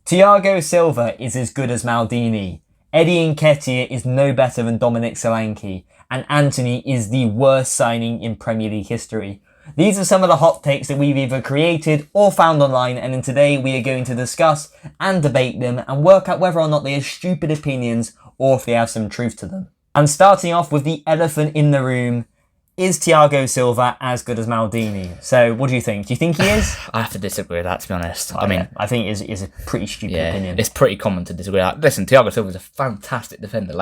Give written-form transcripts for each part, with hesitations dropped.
Thiago Silva is as good as Maldini. Eddie Nketiah is no better than Dominic Solanke. And Antony is the worst signing in Premier League history. These are some of the hot takes that we've either created or found online, and in today we are going to discuss and debate them and work out whether or not they are stupid opinions or if they have some truth to them. And starting off with the elephant in the room, is Thiago Silva as good as Maldini? So what do you think? Do you think he is? I have to disagree with that, to be honest. I think it is a pretty stupid opinion. It's pretty common to disagree. Listen, Thiago Silva is a fantastic defender.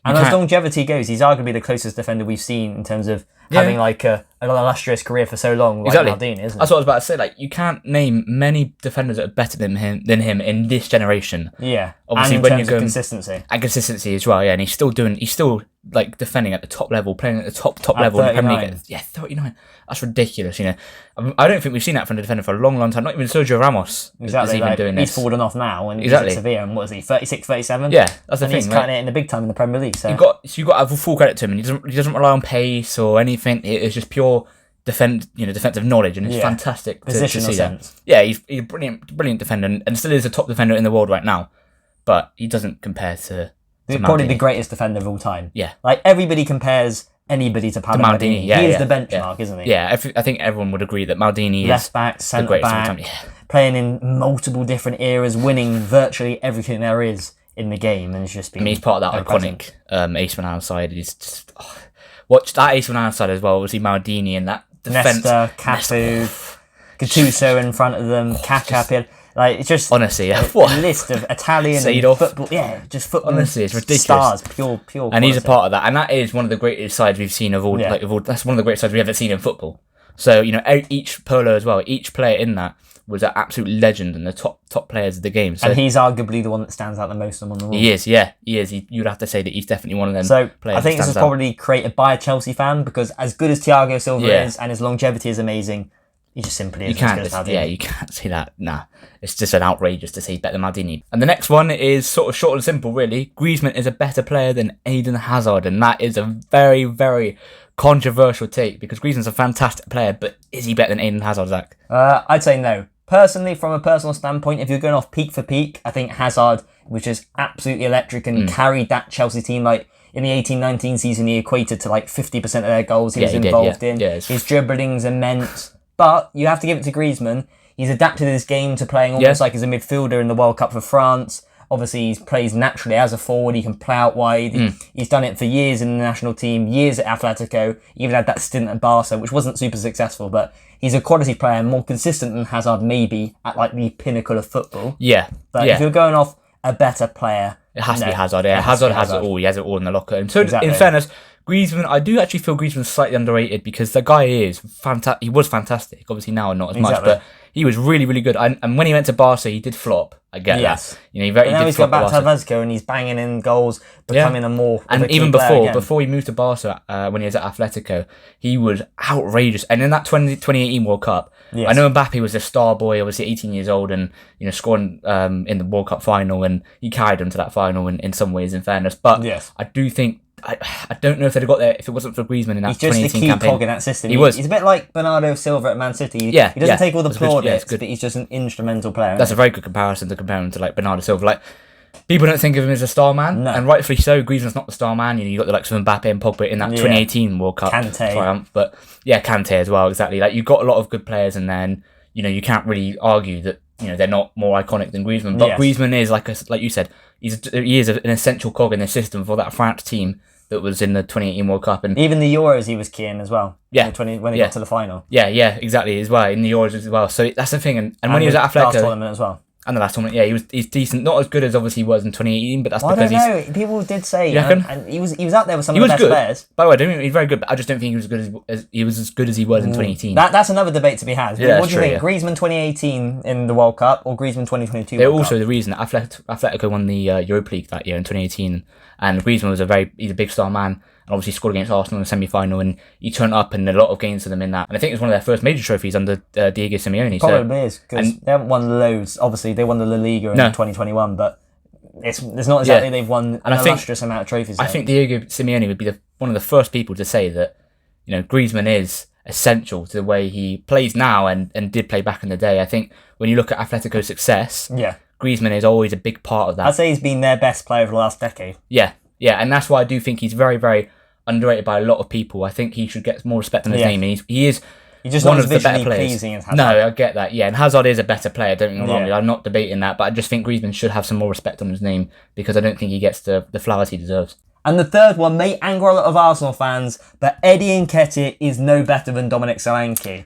And as longevity goes, he's arguably the closest defender we've seen in terms of having an illustrious career for so long, like Maldini, isn't it? That's what I was about to say. You can't name many defenders that are better than him in this generation. Yeah, obviously, and in terms of consistency. And consistency as well, yeah. And he's still defending at the top level, playing at the top level in the Premier League. Yeah, 39. That's ridiculous, I don't think we've seen that from a defender for a long, long time. Not even Sergio Ramos is even doing this. He's fallen off now, and he's at Sevilla, and what is he, 36, 37? Yeah, that's the thing. He's cutting it in the big time in the Premier League. So you've got to have full credit to him, and he doesn't rely on pace or anything. It's just pure defensive knowledge, and it's fantastic to see sense. That. Yeah, he's a brilliant defender, and still is a top defender in the world right now, but he doesn't compare to probably the greatest defender of all time. Yeah, everybody compares anybody to Paolo Maldini. Yeah, he is the benchmark, isn't he? Yeah, I think everyone would agree that Maldini left is back, the centre greatest back, of all time. Yeah. Playing in multiple different eras, winning virtually everything there is in the game, and it's just been. He's part of that iconic Ace Milan side. He's just watch that Ace Milan side as well. Obviously Maldini and that defense. Nesta, Cafu, Gattuso in front of them, Kaká. It's just honestly, a list of Italian football. Yeah, just football. Honestly, it's ridiculous. Stars, pure. And quality. he's a part of that, and that is one of the greatest sides we've seen of all. That's one of the greatest sides we've ever seen in football. So each Polo as well, each player in that was an absolute legend and the top players of the game. So, and he's arguably the one that stands out the most among them all. He is, yeah, he is. You'd have to say that he's definitely one of them. So players I think this is probably created by a Chelsea fan, because as good as Thiago Silva is and his longevity is amazing, he just simply isn't as good as Maldini. Yeah, you can't see that. Nah, it's just an outrageous to say he's better than Maldini. And the next one is sort of short and simple, really. Griezmann is a better player than Eden Hazard, and that is a very, very controversial take, because Griezmann's a fantastic player, but is he better than Eden Hazard, Zach? I'd say no. Personally, from a personal standpoint, if you're going off peak for peak, I think Hazard was just absolutely electric and carried that Chelsea team. In the 18-19 season, he equated to 50% of their goals he was involved in. Yeah, his dribbling's immense. But you have to give it to Griezmann. He's adapted his game to playing almost like as a midfielder in the World Cup for France. Obviously, he plays naturally as a forward. He can play out wide. He's done it for years in the national team, years at Atletico. He even had that stint at Barca, which wasn't super successful, but he's a quality player, more consistent than Hazard maybe at the pinnacle of football. Yeah. But if you're going off a better player, it has to be Hazard. Yeah, Hazard has it all. He has it all in the locker. And so, in fairness, Griezmann, I do actually feel Griezmann's slightly underrated, because the guy is fantastic. He was fantastic. Obviously now not as much, but he was really, really good. And when he went to Barca, he did flop. I get that. Now he's got back to Atletico and he's banging in goals, becoming a more. And even before he moved to Barca, when he was at Atletico, he was outrageous. And in that 2018 World Cup, I know Mbappe was a star boy, obviously 18 years old, and scoring in the World Cup final, and he carried them to that final in some ways, in fairness. But I do think. I don't know if they'd have got there if it wasn't for Griezmann in that 2018 campaign. He's just the key cog in that system. He's a bit like Bernardo Silva at Man City. He doesn't take all the plaudits, but he's just an instrumental player. That's a very good comparison to compare him to Bernardo Silva. People don't think of him as a star man, no. And rightfully so. Griezmann's not the star man. You got the likes of Mbappe and Pogba in that 2018 World Cup triumph, but Kante as well. Exactly. You've got a lot of good players, and then you can't really argue that they're not more iconic than Griezmann. But Griezmann is like you said, he is an essential cog in the system for that France team that was in the 2018 World Cup, and even the Euros he was key in as well. Yeah, when he got to the final. Yeah, exactly as well in the Euros as well. So that's the thing, and when he was at Atletico, last tournament as well. And the last tournament, he's decent. Not as good as obviously he was in 2018, but that's because I don't know. People did say, and he was up there with some of the best players. By the way, I don't think he's very good, but I just don't think he was as good as he was in 2018. That's another debate to be had. What do you think? Griezmann 2018 in the World Cup or Griezmann 2022? They're also the reason that Atletico won the Europa League that year in 2018, and Griezmann was he's a big star man. And obviously scored against Arsenal in the semi-final, and he turned up in a lot of games for them in that. And I think it was one of their first major trophies under Diego Simeone. Probably is, because they haven't won loads. Obviously, they won the La Liga in 2021, but it's not exactly they've won an illustrious amount of trophies. I think Diego Simeone would be one of the first people to say that Griezmann is essential to the way he plays now and did play back in the day. I think when you look at Atletico's success, Griezmann is always a big part of that. I'd say he's been their best player over the last decade. Yeah, and that's why I do think he's very, very underrated by a lot of people. I think he should get more respect on his name. And he is just one not of the better visually players. Pleasing as Hazard. No, I get that. Yeah, and Hazard is a better player. Don't get me wrong. I'm not debating that, but I just think Griezmann should have some more respect on his name because I don't think he gets the flowers he deserves. And the third one may anger a lot of Arsenal fans, but Eddie Nketiah is no better than Dominic Solanke.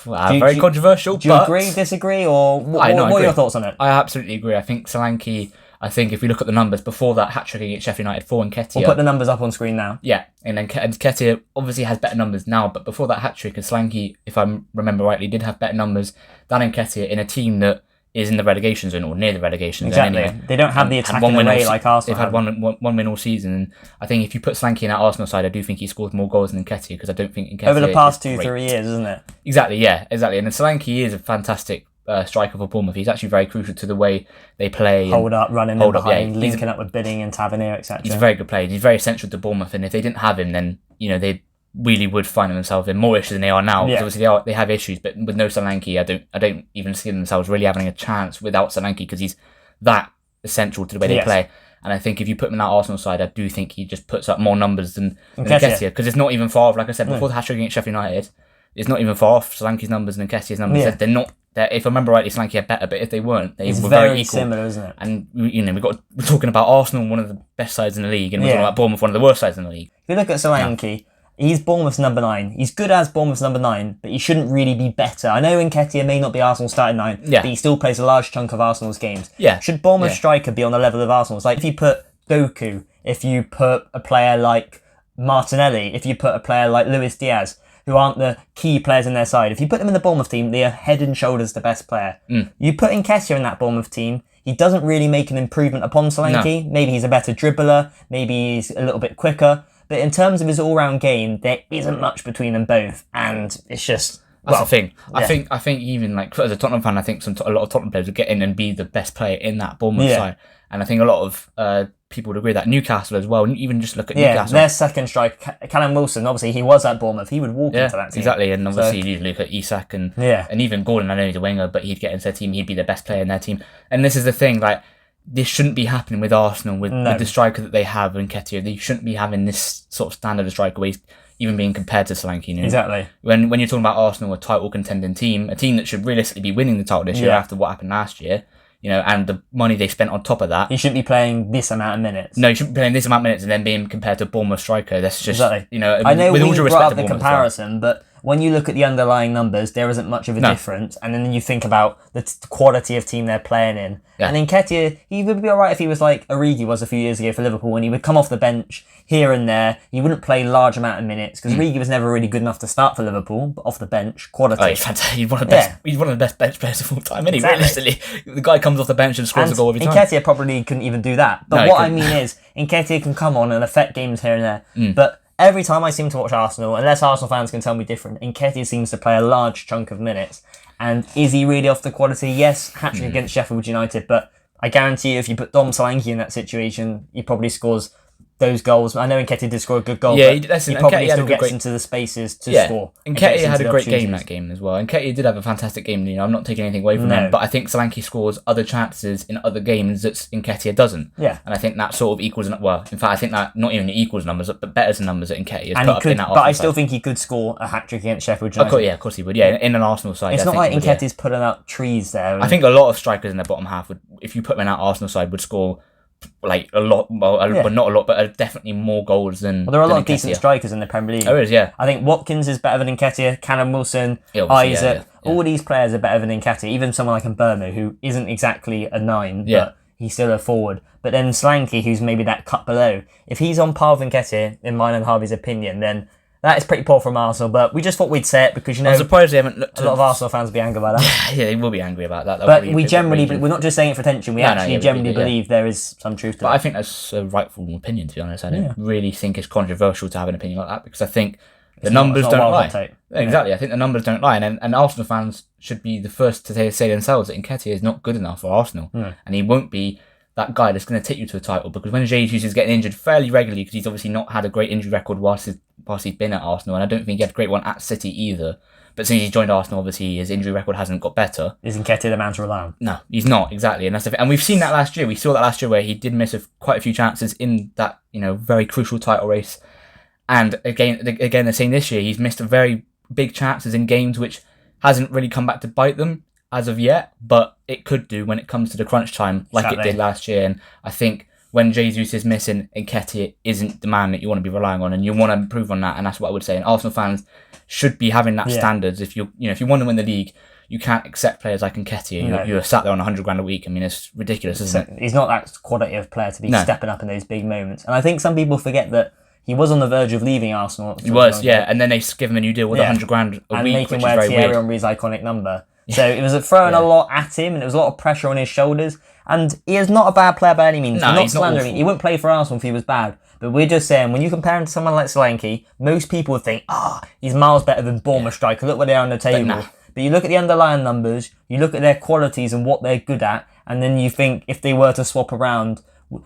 Very controversial. Do you agree, disagree, or what are your thoughts on it? I absolutely agree. I think Solanke. I think if we look at the numbers before that hat-trick against Sheffield United for Nketiah... We'll put the numbers up on screen now. Yeah, and then Nketiah obviously has better numbers now, but before that hat-trick, and Solanke, if I remember rightly, did have better numbers than Nketiah in a team that is in the relegation zone, or near the relegation zone anyway. They don't have the attacking array like Arsenal. They've had one win all season, and I think if you put Solanke in that Arsenal side, I do think he scores more goals than Nketiah, because I don't think Nketiah... Over the past 2-3 years, isn't it? Exactly, yeah, exactly. And Solanke is a fantastic... striker for Bournemouth. He's actually very crucial to the way they play. Hold up, running in behind, linking up with Bidding and Tavernier, etc. He's a very good player. He's very essential to Bournemouth, and if they didn't have him, then they really would find themselves in more issues than they are now. Because obviously they have issues, but with no Solanke, I don't even see themselves really having a chance without Solanke because he's that essential to the way they play. And I think if you put him in that Arsenal side, I do think he just puts up more numbers than Nketiah, because it's not even far off. Like I said before, the hat-trick against Sheffield United, it's not even far off Solanke's numbers and Nketiah's numbers. They're not. If I remember rightly, Solanke had better, but if they weren't, they were very equal. Similar, isn't it? And we're talking about Arsenal, one of the best sides in the league, and we're talking about Bournemouth, one of the worst sides in the league. If you look at Solanke, he's Bournemouth's number 9. He's good as Bournemouth's number 9, but he shouldn't really be better. I know Nketiah may not be Arsenal's starting 9, but he still plays a large chunk of Arsenal's games. Should Bournemouth's striker be on the level of Arsenal's? Like if you put Doku, if you put a player like Martinelli, if you put a player like Luis Diaz, who aren't the key players in their side. If you put them in the Bournemouth team, they are head and shoulders the best player. You put Nketiah in that Bournemouth team, he doesn't really make an improvement upon Solanke. No. Maybe he's a better dribbler, maybe he's a little bit quicker. But in terms of his all-round game, there isn't much between them both. And it's just... That's the thing. I think even like as a Tottenham fan, I think a lot of Tottenham players would get in and be the best player in that Bournemouth side. And I think a lot of people would agree that Newcastle as well. Even just look at Newcastle. Their second striker, Callum Wilson. Obviously, he was at Bournemouth. He would walk into that team. Exactly. And obviously, you look at Isak and even Gordon. I know he's a winger, but he'd get into their team. He'd be the best player in their team. And this is the thing, like. This shouldn't be happening with Arsenal, with the striker that they have in Nketiah. They shouldn't be having this sort of standard of striker where he's even being compared to Solanke. Exactly. When you're talking about Arsenal, a title contending team, a team that should realistically be winning the title this year after what happened last year, and the money they spent on top of that. He shouldn't be playing this amount of minutes. No, he shouldn't be playing this amount of minutes and then being compared to a Bournemouth striker. That's just, I know with all we due brought respect up to the Bournemouth, comparison, but when you look at the underlying numbers, there isn't much of a difference. And then you think about the quality of team they're playing in. Yeah. And Nketiah, he would be alright if he was like Origi was a few years ago for Liverpool, when he would come off the bench here and there. He wouldn't play large amount of minutes, because Origi was never really good enough to start for Liverpool, but off the bench, quality. Oh, he's fantastic. He's one of the best bench players of all time, isn't he? Realistically, the guy comes off the bench and scores a goal every time. Nketiah probably couldn't even do that. But what I mean is, Nketiah can come on and affect games here and there. But every time I seem to watch Arsenal, unless Arsenal fans can tell me different, Nketiah seems to play a large chunk of minutes. And is he really off the quality? Yes, hat-trick against Sheffield United, but I guarantee you if you put Dom Solanke in that situation, he probably scores those goals. I know Nketiah did score a good goal, but he probably still gets into the spaces to score. Nketiah had a great game that game as well. Nketiah did have a fantastic game. I'm not taking anything away from him, but I think Solanke scores other chances in other games that Nketiah doesn't. Yeah. And I think that sort of equals, in fact, I think that not even equals numbers, but betters the numbers that Nketiah has put up in that Arsenal But I still think he could score a hat-trick against Sheffield United. Of course he would. Yeah, in an Arsenal side. It's not like Nketiah's putting out trees there. I think a lot of strikers in the bottom half would, if you put them in that Arsenal side, would score like a lot, well, not a lot, but definitely more goals than. Well, there are a lot of decent strikers in the Premier League. There is, yeah. I think Watkins is better than Nketiah, Callum Wilson, Isaac. All these players are better than Nketiah. Even someone like Mbeumo, who isn't exactly a 9, but he's still a forward. But then Solanke, who's maybe that cut below, if he's on par with Nketiah, in mine and Harvey's opinion, then that is pretty poor from Arsenal, but we just thought we'd say it because, I'm surprised they haven't looked a lot of Arsenal fans will be angry about that. Yeah, they will be angry about that. But we generally, we're not just saying it for attention, we actually generally believe there is some truth to it. But I think that's a rightful opinion, to be honest. I don't really think it's controversial to have an opinion like that, because I think the numbers don't lie. Exactly, I think the numbers don't lie, and Arsenal fans should be the first to say themselves that Nketiah is not good enough for Arsenal, and he won't be that guy that's going to take you to a title. Because when Jesus is getting injured fairly regularly, because he's obviously not had a great injury record whilst he's been at Arsenal, and I don't think he had a great one at City either. But since he's joined Arsenal, obviously his injury record hasn't got better. Isn't Nketiah the man to rely on? No, he's not, exactly. And that's and we've seen that last year. We saw that last year where he did miss quite a few chances in that, very crucial title race. And again, they're saying this year he's missed very big chances in games which hasn't really come back to bite them as of yet, but it could do when it comes to the crunch time, like it did last year. And I think when Jesus is missing, Nketiah isn't the man that you want to be relying on, and you want to improve on that. And that's what I would say. And Arsenal fans should be having that standards. If you want to win the league, you can't accept players like Nketiah. You're sat there on $100,000 a week. I mean, it's ridiculous, isn't it? He's not that quality of player to be stepping up in those big moments. And I think some people forget that he was on the verge of leaving Arsenal. He was, and then they give him a new deal with $100,000 a week, make him which wear is very Thierry weird. Henry's iconic number. So it was throwing a lot at him, and there was a lot of pressure on his shoulders. And he is not a bad player by any means. No, We're not he's not slandering. awful. He wouldn't play for Arsenal if he was bad. But we're just saying, when you compare him to someone like Solanke, most people would think, he's miles better than Bournemouth striker. Look where they are on the table. But you look at the underlying numbers, you look at their qualities and what they're good at, and then you think if they were to swap around,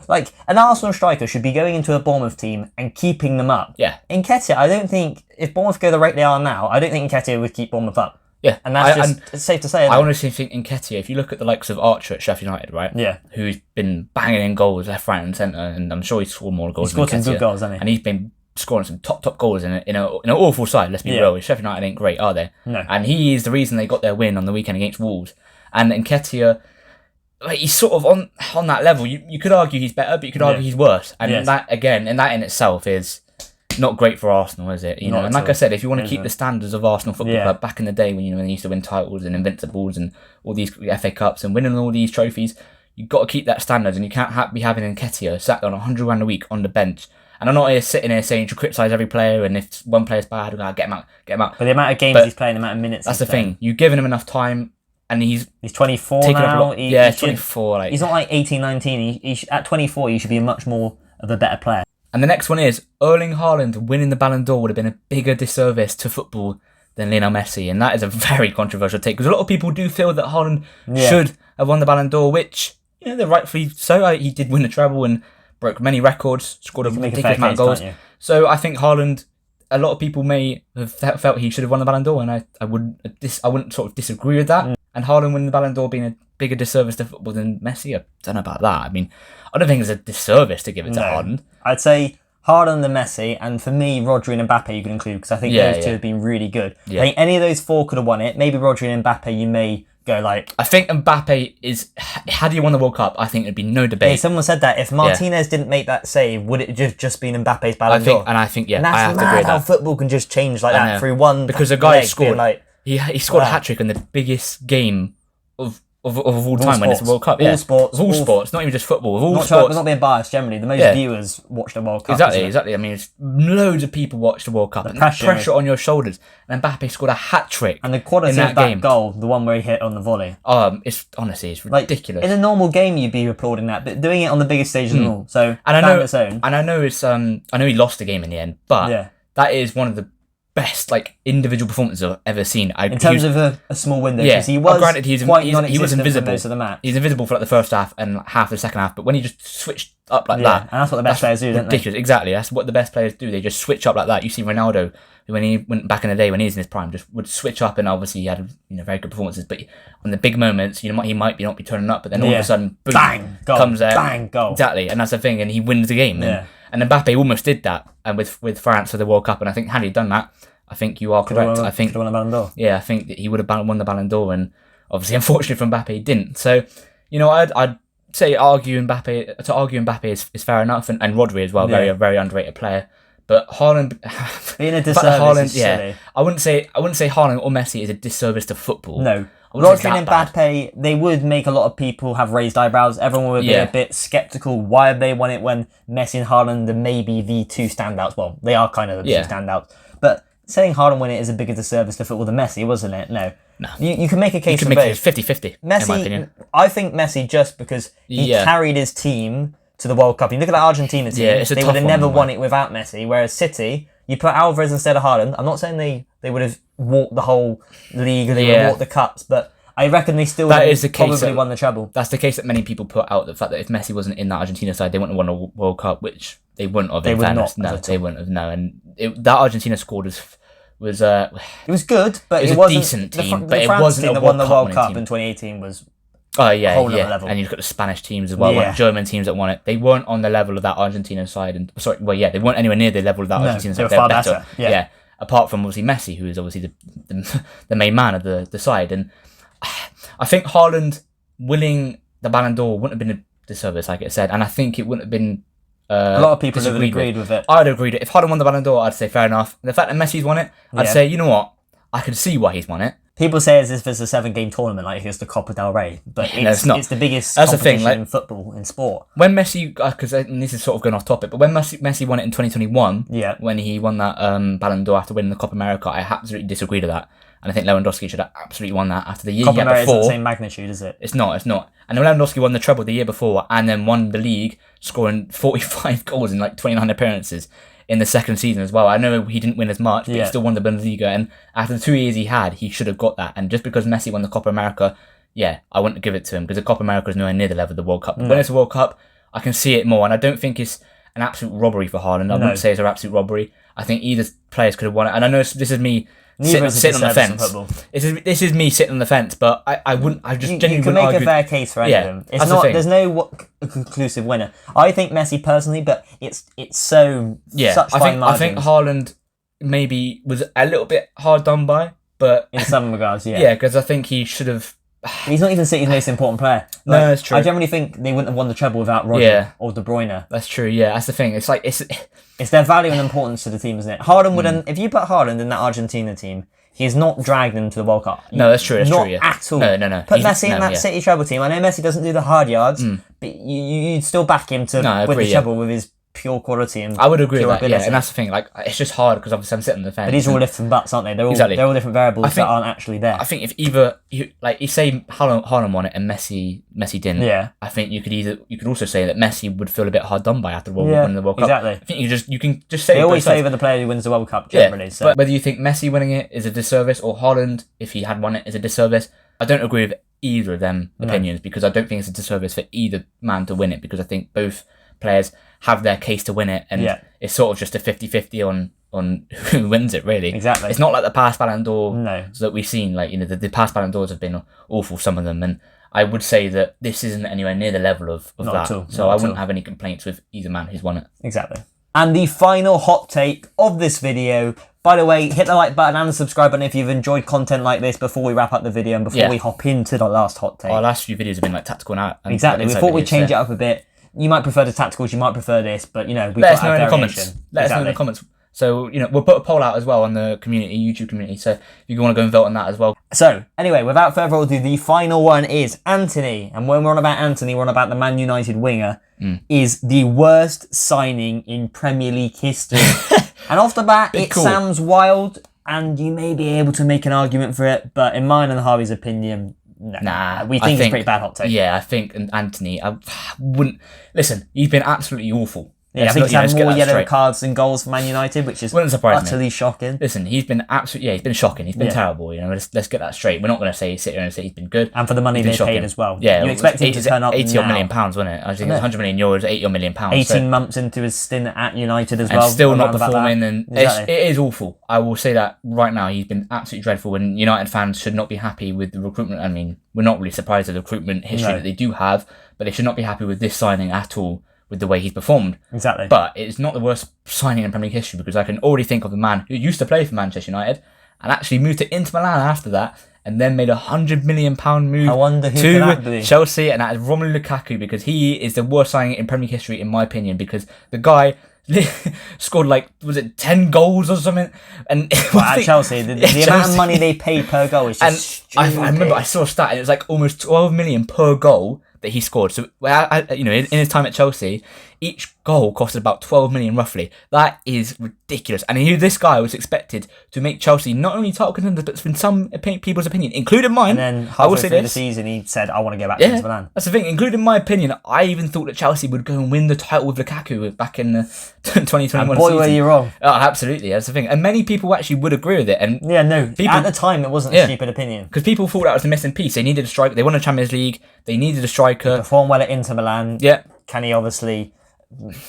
like an Arsenal striker should be going into a Bournemouth team and keeping them up. Yeah. Nketiah, I don't think, if Bournemouth go the rate they are now, I don't think Nketiah would keep Bournemouth up. Yeah, and that's it's safe to say. I honestly think Nketiah, if you look at the likes of Archer at Sheffield United, right? Yeah. Who's been banging in goals left, right, and centre, and I'm sure he's scored more goals. He's scored than some Nketiah. good goals, hasn't he? And he's been scoring some top goals in an awful side. Let's be real. Sheffield United ain't great, are they? No. And he is the reason they got their win on the weekend against Wolves. And Nketiah, he's sort of on that level. You could argue he's better, but you could argue he's worse. And that in itself is not great for Arsenal, is it? And like I said, if you want to keep the standards of Arsenal Football Club back in the day when they used to win titles and Invincibles and all these FA Cups and winning all these trophies, you've got to keep that standards, and you can't be having Nketiah sat on £100,000 a week on the bench. And I'm not sitting here saying to criticise every player, and if one player's bad, we're going to get him out. But the amount of games he's playing, the amount of minutes that's the thing. You've given him enough time, and he's 24 now. He's 24. He's not like 18, 19. At 24, you should be much more of a better player. And the next one is Erling Haaland winning the Ballon d'Or would have been a bigger disservice to football than Lionel Messi, and that is a very controversial take, because a lot of people do feel that Haaland should have won the Ballon d'Or, which they're rightfully so. He did win the treble and broke many records, scored a ridiculous amount of goals. So I think Haaland, a lot of people may have felt he should have won the Ballon d'Or, and I wouldn't sort of disagree with that. And Haaland winning the Ballon d'Or being a bigger disservice to football than Messi, I don't know about that. I mean, I don't think it's a disservice to give it to Haaland. I'd say Haaland and Messi, and for me, Rodri and Mbappe you can include, because I think those two have been really good. I think any of those four could have won it. Maybe Rodri and Mbappe, you may go like... I think Mbappe is... Had he won the World Cup, I think there'd be no debate. Yeah, someone said that. If Martinez didn't make that save, would it just been Mbappe's Ballon d'Or? I think, and that's I have to agree with how that. football can just change like that through one... Because a guy scored... Like, he scored a hat-trick in the biggest game of all time when it's a World Cup. All sports. All sports, not even just football. All sports. Not being biased, generally. The most viewers watch the World Cup. Exactly. I mean, it's loads of people watch the World Cup. And pressure on your shoulders. And Mbappe scored a hat-trick. And the quality of that goal, the one where he hit on the volley. It's ridiculous. In a normal game, you'd be applauding that, but doing it on the biggest stage of them all. So, I know he lost the game in the end, but that is one of the best individual performances I've ever seen. In terms of a small window, because he was granted, he was invisible. For most of the match. He's invisible for the first half and half the second half, but when he just switched up like that, and that's what the best players do, don't they? Exactly, that's what the best players do. They just switch up like that. You see Ronaldo, who when he went back in the day when he was in his prime, just would switch up, and obviously he had very good performances. But on the big moments, he might not be turning up, but then all of a sudden, boom, bang, goal, comes there, bang, goal. Exactly, and that's the thing, and he wins the game. And Mbappe almost did that, and with France for the World Cup, and I think had he done that, I think you are correct. I think won the Ballon d'Or. Yeah, I think that he would have won the Ballon d'Or, and obviously, unfortunately for Mbappe, he didn't. So, I'd say argue Mbappe is fair enough, and Rodri as well, very underrated player. But Haaland being a disservice is silly. I wouldn't say Haaland or Messi is a disservice to football. No. Rodri and Mbappe, they would make a lot of people have raised eyebrows. Everyone would be a bit sceptical. Why have they won it when Messi and Haaland are maybe the two standouts? Well, they are kind of the two standouts. But saying Haaland win it is a bigger disservice to football than Messi, wasn't it? No. You can make a case for both. 50-50, Messi, in my opinion. I think Messi, just because he carried his team to the World Cup. You look at that Argentina team, they would have never won it without Messi, whereas City, you put Alvarez instead of Haaland. I'm not saying they would have walked the whole league or they would have walked the cups, but I reckon they still probably won the treble. That's the case that many people put out, the fact that if Messi wasn't in that Argentina side, they wouldn't have won a World Cup, which they wouldn't have. They wouldn't have. No, and that Argentina squad was it was good, but it was a decent team, but it wasn't a that won the World Cup team. In 2018 was. Oh yeah. Level. And you've got the Spanish teams as well, like German teams that won it. They weren't on the level of that Argentina side, they weren't anywhere near the level of that Argentina side. They were far better. Yeah. Apart from obviously Messi, who is obviously the main man of the side, and I think Haaland winning the Ballon d'Or wouldn't have been a disservice, like I said, and I think it wouldn't have been. A lot of people have agreed with it. I'd agreed. If Haaland won the Ballon d'Or, I'd say fair enough. The fact that Messi's won it, I'd say, you know what, I can see why he's won it. People say as if it's a 7-game tournament, like it's the Copa del Rey, but it's not. It's the biggest competition in football, in sport. When Messi, because this is sort of going off topic, but when Messi won it in 2021, when he won that Ballon d'Or after winning the Copa America, I absolutely disagree to that. And I think Lewandowski should have absolutely won that after the year Copa America before. Isn't the same magnitude, is it? It's not. And Lewandowski won the treble the year before and then won the league, scoring 45 goals in like 29 appearances in the second season as well. I know he didn't win as much, but he still won the Bundesliga. And after the 2 years he had, he should have got that. And just because Messi won the Copa America, I wouldn't give it to him because the Copa America is nowhere near the level of the World Cup. But when it's a World Cup, I can see it more. And I don't think it's an absolute robbery for Haaland. I wouldn't say it's an absolute robbery. I think either players could have won it. And I know this is me sitting on the fence. This is me sitting on the fence, but I wouldn't. I just genuinely you can make a fair case for any of them. It's not. There's no conclusive winner. I think Messi personally, but it's so such fine margins. I think Haaland maybe was a little bit hard done by, but in some regards, because I think he should have. He's not even City's most important player. No, that's true. I generally think they wouldn't have won the treble without Roger or De Bruyne. That's true. Yeah, that's the thing. It's like it's their value and importance to the team, isn't it? Haaland wouldn't. If you put Haaland in that Argentina team, he's not dragged into the World Cup. No, that's true. That's not true. Yeah. At all. No. Put Messi in that City treble team. I know Messi doesn't do the hard yards, but you'd still back him to win the treble with his pure quality and I would agree with that, ability. and that's the thing. Like, it's just hard because obviously I'm sitting on the fence. But these are all different butts, aren't they? They're all different variables that aren't actually there. I think if either you say Haaland won it and Messi didn't. Yeah. I think you could also say that Messi would feel a bit hard done by after winning the World Cup. Exactly. I think you can just say they always favour the player who wins the World Cup generally. Yeah, so. But whether you think Messi winning it is a disservice or Haaland, if he had won it, is a disservice, I don't agree with either of them opinions because I don't think it's a disservice for either man to win it because I think both players have their case to win it and it's sort of just a 50-50 on who wins it really. Exactly. It's not like the past Ballon d'Or that we've seen, like, you know, the past Ballon d'Ors have been awful, some of them, and I would say that this isn't anywhere near the level of not that. At all. So I wouldn't have any complaints with either man who's won it. Exactly. And the final hot take of this video, by the way, hit the like button and the subscribe button if you've enjoyed content like this before we wrap up the video and before we hop into the last hot take. Our last few videos have been like tactical and exactly. We thought we'd change it up a bit. You might prefer the tacticals, you might prefer this, but, you know, we've let us got know in the variation. comments. Let us know in the comments. So, you know, we'll put a poll out as well on the YouTube community. So if you want to go and vote on that as well. So, anyway, without further ado, the final one is Antony. And when we're on about Antony, we're on about the Man United winger, is the worst signing in Premier League history. And off the bat, it sounds wild, and you may be able to make an argument for it, but in mine and Harvey's opinion, no. We think it's a pretty bad hot take. Yeah, I think Antony, I wouldn't... Listen, he's been absolutely awful. Yeah, I think he's had more yellow cards than goals for Man United, which is utterly shocking. Listen, he's been absolutely... Yeah, he's been shocking. He's been terrible, you know. Let's get that straight. We're not going to sit here and say he's been good. And for the money they paid as well. Yeah. You expect him to turn up 80 odd million pounds, wasn't it? I think it's 100 million euros, 80 odd million pounds. 18 months into his stint at United as well. And still not performing. And it is awful. I will say that right now. He's been absolutely dreadful. And United fans should not be happy with the recruitment. I mean, we're not really surprised at the recruitment history that they do have, but they should not be happy with this signing at all, with the way he's performed. Exactly. But it's not the worst signing in Premier League history because I can already think of a man who used to play for Manchester United and actually moved to Inter Milan after that and then made £100 million move to Chelsea, and that is Romelu Lukaku, because he is the worst signing in Premier League history in my opinion, because the guy scored like, was it 10 goals or something? And at Chelsea, the amount of money they pay per goal is just stupid. I remember I saw a stat and it was like almost 12 million per goal that he scored. So, you know, in his time at Chelsea, Each goal costed about 12 million roughly. That is ridiculous. And this guy was expected to make Chelsea not only title contenders, but in some people's opinion, including mine. And then halfway through the season, he said, "I want to go back to Inter Milan." That's the thing. Including my opinion, I even thought that Chelsea would go and win the title with Lukaku back in the 2021 and boy, season. were you wrong. Oh, absolutely. That's the thing. And many people actually would agree with it. And yeah, no. At the time, it wasn't a stupid opinion. Because people thought that was the missing piece. They needed a striker. They won a Champions League. They needed a striker. Performed well at Inter Milan. Yeah. Can he obviously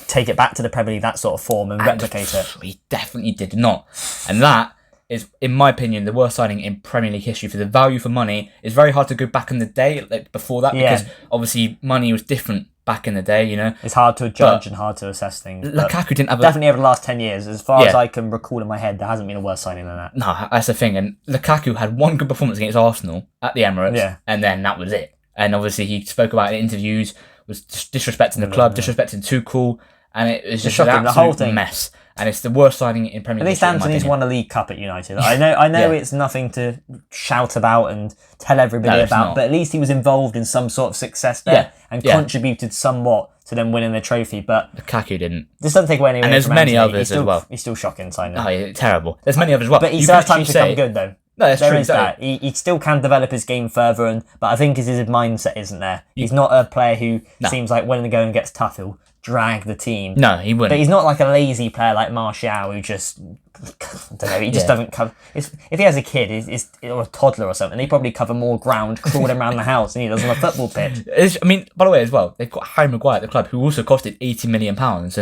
take it back to the Premier League, that sort of form, and replicate it? He definitely did not. And that is, in my opinion, the worst signing in Premier League history. For the value for money, it's very hard to go back in the day, like before that, because obviously money was different back in the day, you know. It's hard to judge and hard to assess things. Lukaku didn't have definitely over the last 10 years, as far as I can recall in my head, there hasn't been a worse signing than that. No, that's the thing. And Lukaku had one good performance against Arsenal at the Emirates, and then that was it. And obviously he spoke about it in interviews, was disrespecting the club, disrespecting Tuchel, and it was just shocking, an absolute the whole thing. mess. And it's the worst signing in Premier League. At least Anthony's won a League Cup at United. I know it's nothing to shout about and tell everybody about, but at least he was involved in some sort of success there and contributed somewhat to them winning the trophy. But Lukaku didn't. This doesn't take away anything. And there's many others as well. He's still shocking signing. Oh, yeah, terrible. There's many others as well. But he still has time to become good, though. No, that's there true. Is that. He still can develop his game further, but I think his mindset isn't there. He's not a player who seems like when the going gets tough, he'll drag the team. No, he wouldn't. But he's not like a lazy player like Martial who just, I don't know, he just doesn't cover. If he has a kid or a toddler or something, they probably cover more ground crawling around the house than he does on a football pitch. I mean, by the way, as well, they've got Harry Maguire at the club who also costed £80 million.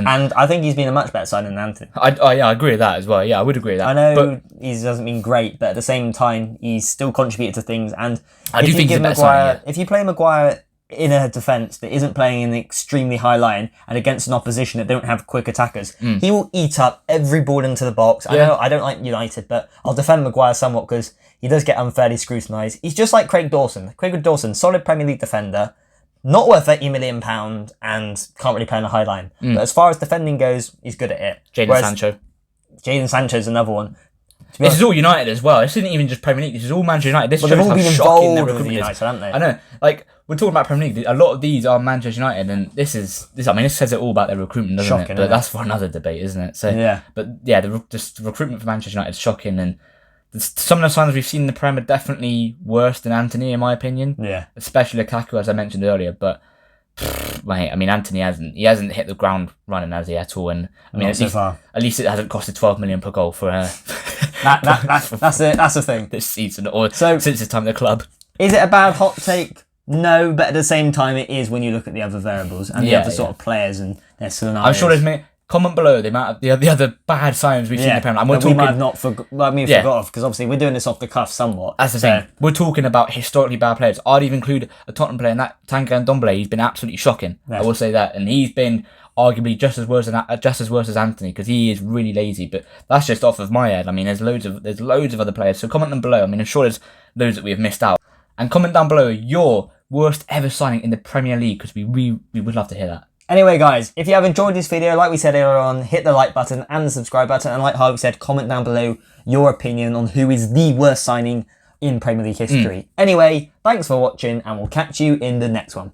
And I think he's been a much better signing than Anthony. I agree with that as well. Yeah, I would agree with that. I know he hasn't been great, but at the same time, he's still contributed to things. And I do think he's a better signing, if you play Maguire in a defence that isn't playing in an extremely high line and against an opposition that don't have quick attackers, he will eat up every ball into the box. I know I don't like United, but I'll defend Maguire somewhat because he does get unfairly scrutinised. He's just like Craig Dawson. Craig Dawson, solid Premier League defender, not worth £80 million and can't really play on a high line. But as far as defending goes, he's good at it. Jadon Sancho's another one. This is all United as well. This isn't even just Premier League. This is all Manchester United. This they've all been shocking involved with United, haven't they? I know. Like, we're talking about Premier League. A lot of these are Manchester United, and this says it all about their recruitment, doesn't it? But that's for another debate, isn't it? So But yeah, the recruitment for Manchester United is shocking, and some of the signs we've seen in the Prem are definitely worse than Anthony, in my opinion. Yeah, especially Lukaku, as I mentioned earlier. But mate, I mean, Anthony hasn't hit the ground running, has he, at all? And I mean, at least it hasn't costed 12 million per goal for that's the thing this season, or since his time at the club. Is it a bad hot take? No, but at the same time, it is when you look at the other variables and the other sort of players and their scenarios. I'm sure there's many. Comment below the amount of the other bad signings we've seen in the Premier League. We might have not forgot off because obviously we're doing this off the cuff somewhat. That's the thing. We're talking about historically bad players. I'd even include a Tottenham player, and that Talkin'Ball. He's been absolutely shocking. I will say that, and he's been arguably just as worse as Anthony because he is really lazy. But that's just off of my head. I mean, there's loads of other players. So comment them below. I mean, I'm sure there's loads that we have missed out. And comment down below your worst ever signing in the Premier League because we would love to hear that. Anyway, guys, if you have enjoyed this video, like we said earlier on, hit the like button and the subscribe button. And like Harvey said, comment down below your opinion on who is the worst signing in Premier League history. Anyway, thanks for watching, and we'll catch you in the next one.